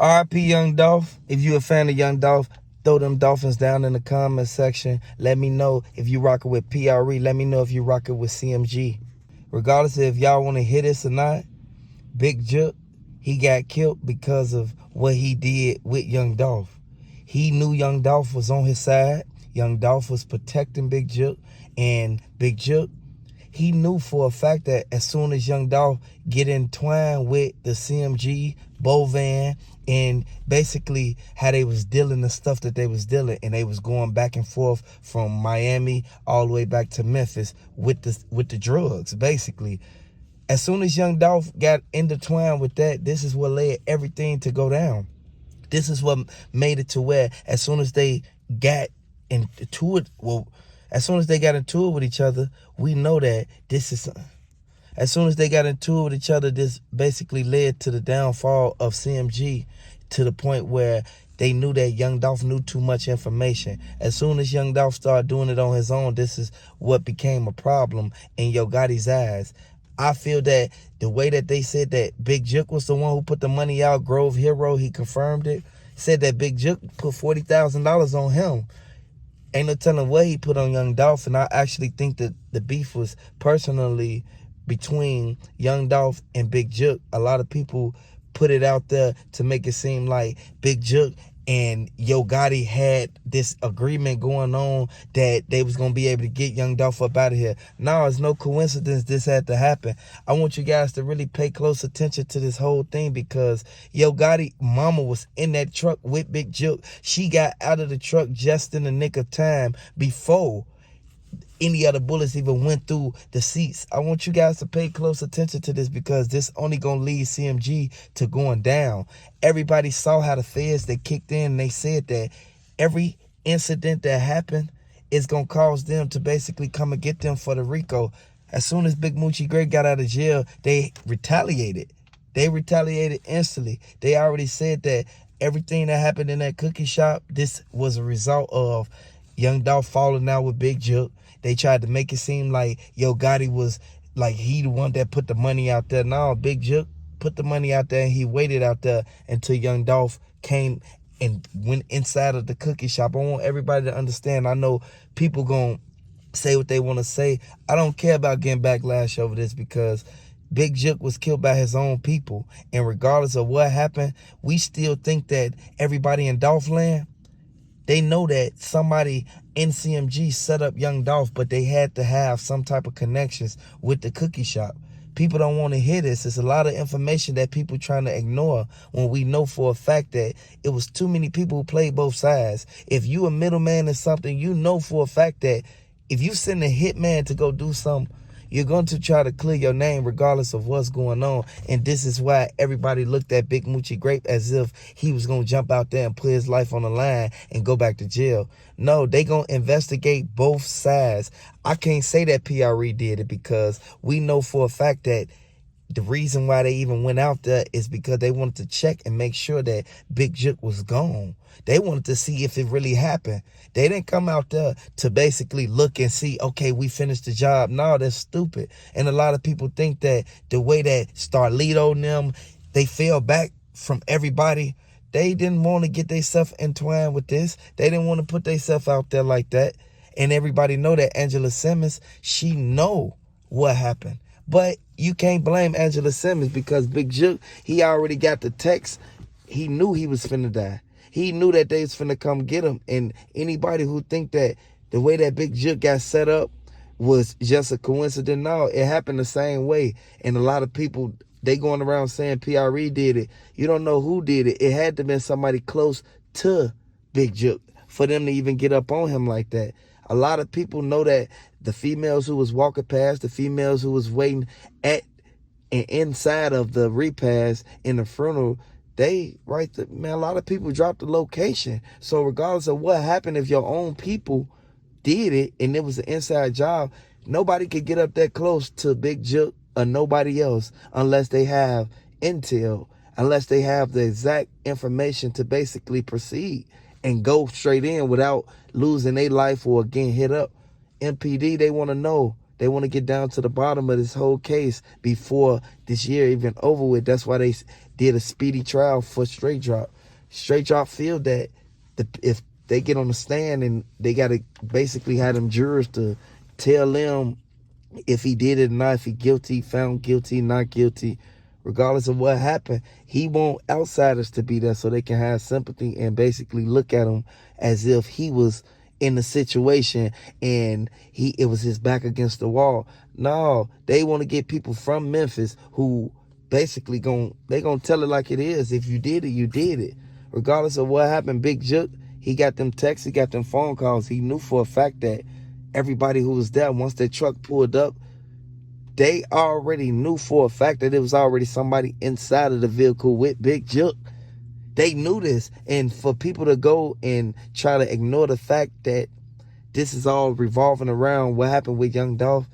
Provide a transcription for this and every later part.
RIP Young Dolph. If you a fan of Young Dolph, throw them Dolphins down in the comment section. Let me know if you rocking with PRE. Let me know if you rocking with CMG. Regardless of if y'all want to hit this or not, Big Jook, he got killed because of what he did with Young Dolph. He knew Young Dolph was on his side. Young Dolph was protecting Big Jook. And Big Jook, he knew for a fact that as soon as Young Dolph get entwined with the CMG, Bovan, and basically how they was dealing the stuff that they was dealing, and they was going back and forth from Miami all the way back to Memphis with the drugs, basically. As soon as Young Dolph got intertwined with that, this is what led everything to go down. This is what made it to where as soon as they got into it, as soon as they got into it with each other, we know that this is... As soon as they got into it with each other, this basically led to the downfall of CMG to the point where they knew that Young Dolph knew too much information. As soon as Young Dolph started doing it on his own, this is what became a problem in Yo Gotti's eyes. I feel that the way that they said that Big Jook was the one who put the money out, Grove Hero, he confirmed it, said that Big Jook put $40,000 on him. Ain't no telling what he put on Young Dolph, and I actually think that the beef was personally between Young Dolph and Big Jook. A lot of people put it out there to make it seem like Big Jook and Yo Gotti had this agreement going on that they was going to be able to get Young Dolph up out of here. No, it's no coincidence this had to happen. I want you guys to really pay close attention to this whole thing because Yo Gotti mama was in that truck with Big Jook. She got out of the truck just in the nick of time before any other bullets even went through the seats. I want you guys to pay close attention to this because this only going to lead CMG to going down. Everybody saw how the feds, they kicked in and they said that every incident that happened is going to cause them to basically come and get them for the RICO. As soon as Big Moochie Gray got out of jail, they retaliated. They retaliated instantly. They already said that everything that happened in that cookie shop, this was a result of Young Dolph falling out with Big Jook. They tried to make it seem like Yo Gotti was like he the one that put the money out there. No, Big Jook put the money out there and he waited out there until Young Dolph came and went inside of the cookie shop. I want everybody to understand. I know people gonna say what they want to say. I don't care about getting backlash over this because Big Jook was killed by his own people. And regardless of what happened, we still think that everybody in Dolph land, they know that somebody in CMG set up Young Dolph, but they had to have some type of connections with the cookie shop. People don't want to hear this. It's a lot of information that people trying to ignore when we know for a fact that it was too many people who played both sides. If you a middleman in something, you know for a fact that if you send a hitman to go do something, you're going to try to clear your name regardless of what's going on. And this is why everybody looked at Big Moochie Grape as if he was going to jump out there and put his life on the line and go back to jail. No, they going to investigate both sides. I can't say that PRE did it because we know for a fact that the reason why they even went out there is because they wanted to check and make sure that Big Jook was gone. They wanted to see if it really happened. They didn't come out there to basically look and see, okay, we finished the job. No, that's stupid. And a lot of people think that the way that Starlito and them, they fell back from everybody, they didn't want to get themselves entwined with this. They didn't want to put themselves out there like that. And everybody know that Angela Simmons, she know what happened. But you can't blame Angela Simmons because Big Jook, he already got the text. He knew he was finna die. He knew that they was finna come get him. And anybody who think that the way that Big Jook got set up was just a coincidence, no, it happened the same way. And a lot of people, they going around saying PRE did it. You don't know who did it. It had to been somebody close to Big Jook for them to even get up on him like that. A lot of people know that the females who was walking past, the females who was waiting at and inside of the repast in the funeral, they man, a lot of people dropped the location. So regardless of what happened, if your own people did it and it was an inside job, nobody could get up that close to Big Jook or nobody else unless they have intel, unless they have the exact information to basically proceed and go straight in without losing their life or getting hit up. MPD, they want to know. They want to get down to the bottom of this whole case before this year even over with. That's why they did a speedy trial for Straight Drop. Straight Drop feel that if they get on the stand and they got to basically have them jurors to tell them if he did it or not, if he guilty, found guilty, not guilty, regardless of what happened, he want outsiders to be there so they can have sympathy and basically look at him as if he was in the situation and it was his back against the wall. No, they want to get people from Memphis who basically they gonna tell it like it is. If you did it, you did it. Regardless of what happened, Big Jook, he got them texts, he got them phone calls. He knew for a fact that everybody who was there, once that truck pulled up, they already knew for a fact that it was already somebody inside of the vehicle with Big Jook. They knew this. And for people to go and try to ignore the fact that this is all revolving around what happened with Young Dolph,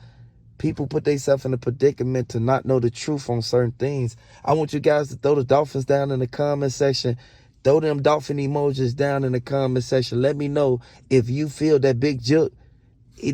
people put themselves in a predicament to not know the truth on certain things. I want you guys to throw the dolphins down in the comment section. Throw them dolphin emojis down in the comment section. Let me know if you feel that Big Jook,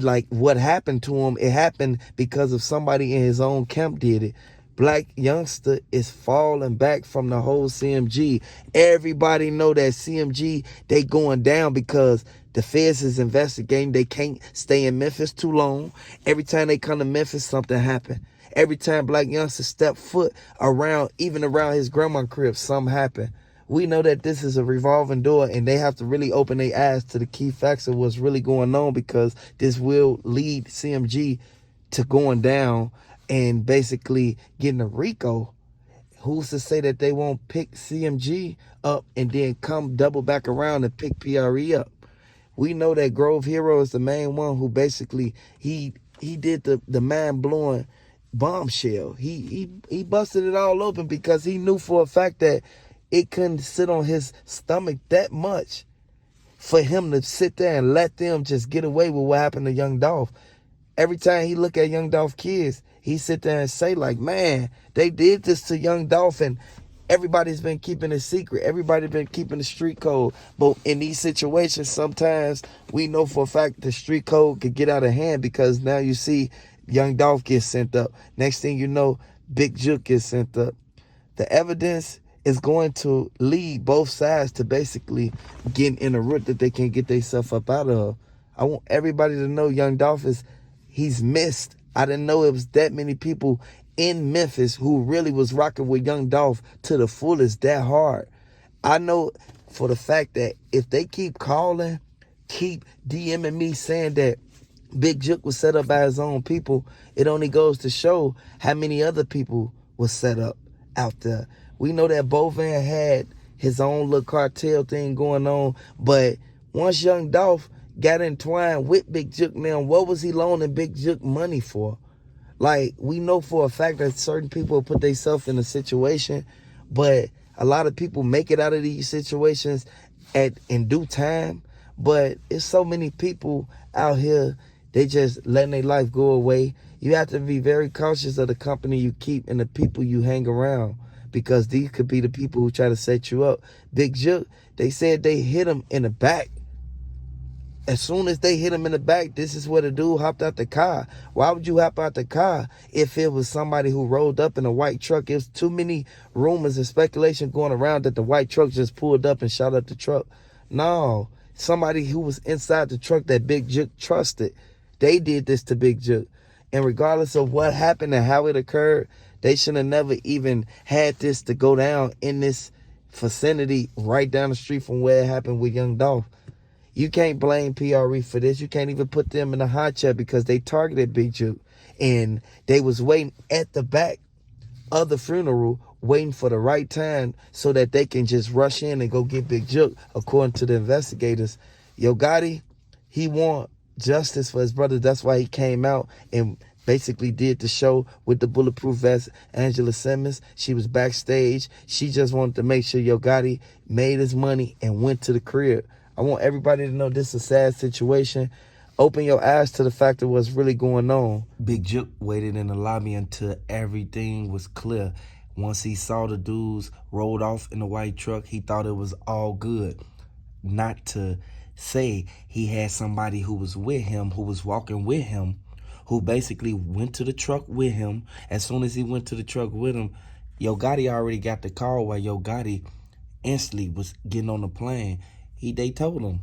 like what happened to him, it happened because of somebody in his own camp did it. Black youngster is falling back from the whole CMG. Everybody know that CMG, they going down because the feds is investigating. They can't stay in Memphis too long. Every time they come to Memphis, something happen. Every time Black youngster step foot around, even around his grandma's crib, something happen. We know that this is a revolving door and they have to really open their eyes to the key facts of what's really going on, because this will lead CMG to going down and basically getting a RICO. Who's to say that they won't pick CMG up and then come double back around and pick PRE up? We know that Grove Hero is the main one who basically, he did the mind-blowing bombshell. He busted it all open because he knew for a fact that it couldn't sit on his stomach that much for him to sit there and let them just get away with what happened to Young Dolph. Every time he look at Young Dolph kids, he sit there and say like, man, they did this to Young Dolph and everybody's been keeping it secret. Everybody been keeping the street code. But in these situations, sometimes we know for a fact the street code could get out of hand, because now you see Young Dolph gets sent up. Next thing you know, Big Jook gets sent up. The evidence is going to lead both sides to basically getting in a rut that they can't get themselves up out of. I want everybody to know Young Dolph he's missed. I didn't know it was that many people in Memphis who really was rocking with Young Dolph to the fullest that hard. I know for the fact that if they keep calling, keep DMing me saying that Big Jook was set up by his own people, it only goes to show how many other people was set up out there. We know that Bovan had his own little cartel thing going on, but once Young Dolph got entwined with Big Jook, now what was he loaning Big Jook money for? Like, we know for a fact that certain people put themselves in a situation, but a lot of people make it out of these situations in due time. But it's so many people out here, they just letting their life go away. You have to be very cautious of the company you keep and the people you hang around, because these could be the people who try to set you up. Big Jook, they said they hit him in the back. As soon as they hit him in the back, this is where the dude hopped out the car. Why would you hop out the car if it was somebody who rolled up in a white truck? There's too many rumors and speculation going around that the white truck just pulled up and shot up the truck. No, somebody who was inside the truck that Big Jook trusted. They did this to Big Jook. And regardless of what happened and how it occurred, they should have never even had this to go down in this vicinity right down the street from where it happened with Young Dolph. You can't blame PRE for this. You can't even put them in a hot chair because they targeted Big Jook. And they was waiting at the back of the funeral, waiting for the right time so that they can just rush in and go get Big Jook, according to the investigators. Yo Gotti, he want justice for his brother. That's why he came out and basically did the show with the bulletproof vest. Angela Simmons, she was backstage. She just wanted to make sure Yo Gotti made his money and went to the crib. I want everybody to know this is a sad situation. Open your eyes to the fact of what's really going on. Big Jook waited in the lobby until everything was clear. Once he saw the dudes rolled off in the white truck, he thought it was all good. Not to say he had somebody who was with him, who was walking with him, who basically went to the truck with him. As soon as he went to the truck with him, Yo Gotti already got the call while Yo Gotti instantly was getting on the plane. They told him,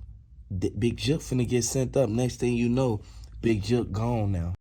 Big Jook finna get sent up. Next thing you know, Big Jook gone now.